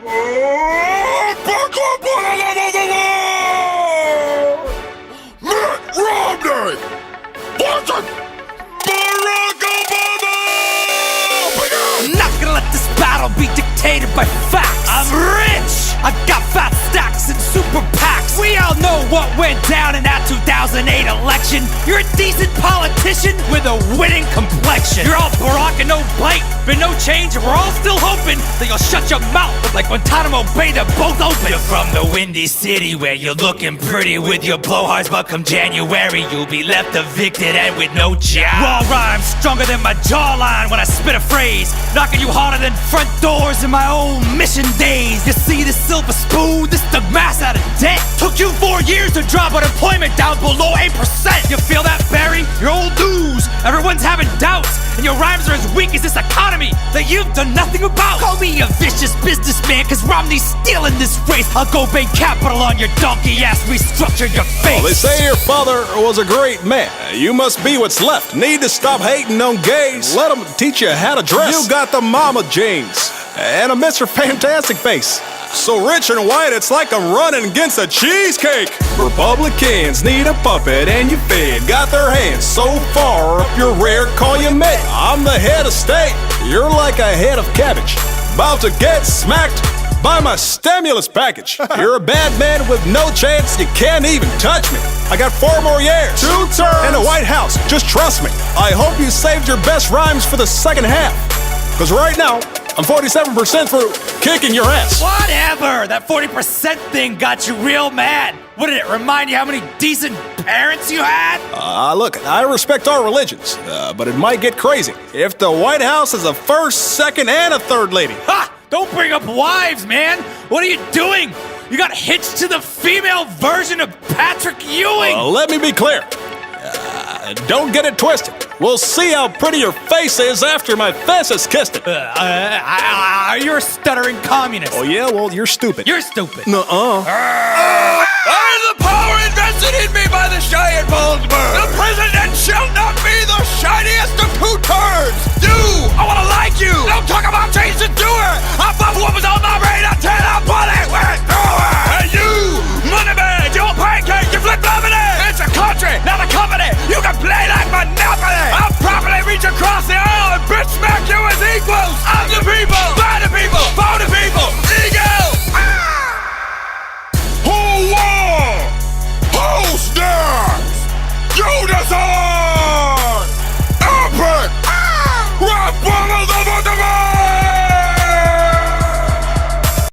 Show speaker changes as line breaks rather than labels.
Mitt Romney! Watson! Barack Obama!
I'm not gonna let this battle be dictated by facts. I'm rich! I got fat stacks and super PACs. We all know what went down in that 2008 election. You're a decent politician with a winning complexion. You're all Barack and no bite, but no change. And we're all still hoping that you'll shut your mouth like Guantanamo Bay, they're both open. You're from the Windy City where you're looking pretty with your blowhards, but come January you'll be left evicted and with no job. Raw rhymes stronger than my jawline when I spit a phrase, knocking you harder than front doors in my old mission days. You see this silver spoon, this dug mass out of debt. Took you 4 years to drop unemployment down below 8%. You feel that, Barry? You're old news. Everyone's having doubts, and your rhymes are as weak as this economy that you've done nothing about. Call me a vicious businessman, cause Romney's stealing this race. I'll go bank capital on your donkey ass, restructure your face.
They say your father was a great man. You must be what's left. Need to stop hating on gays. Let them teach you how to dress. You got the mama jeans and a Mr. Fantastic face. So rich and white, it's like I'm running against a cheesecake. Republicans need a puppet and you fed. Got their hands so far up your rear, call you mate. I'm the head of state. You're like a head of cabbage, about to get smacked by my stimulus package. You're a bad man with no chance. You can't even touch me. I got 4 more years, 2 terms, and the White House. Just trust me. I hope you saved your best rhymes for the second half, cause right now I'm 47% for kicking your ass.
Whatever! That 40% thing got you real mad. What did it remind you how many decent parents you had?
Look, I respect our religions, but it might get crazy if the White House is a first, second, and a third lady.
Ha! Don't bring up wives, man! What are you doing? You got hitched to the female version of Patrick Ewing!
Let me be clear. Don't get it twisted. We'll see how pretty your face is after my face has kissed it.
You're a stuttering communist.
Oh yeah? Well, you're stupid.
You're stupid.
Nuh-uh.
I am the power invested in me by the Cheyenne Bollesburg. The president shall not be the shiniest of 2 turds. You! I wanna like you! Don't talk about change to do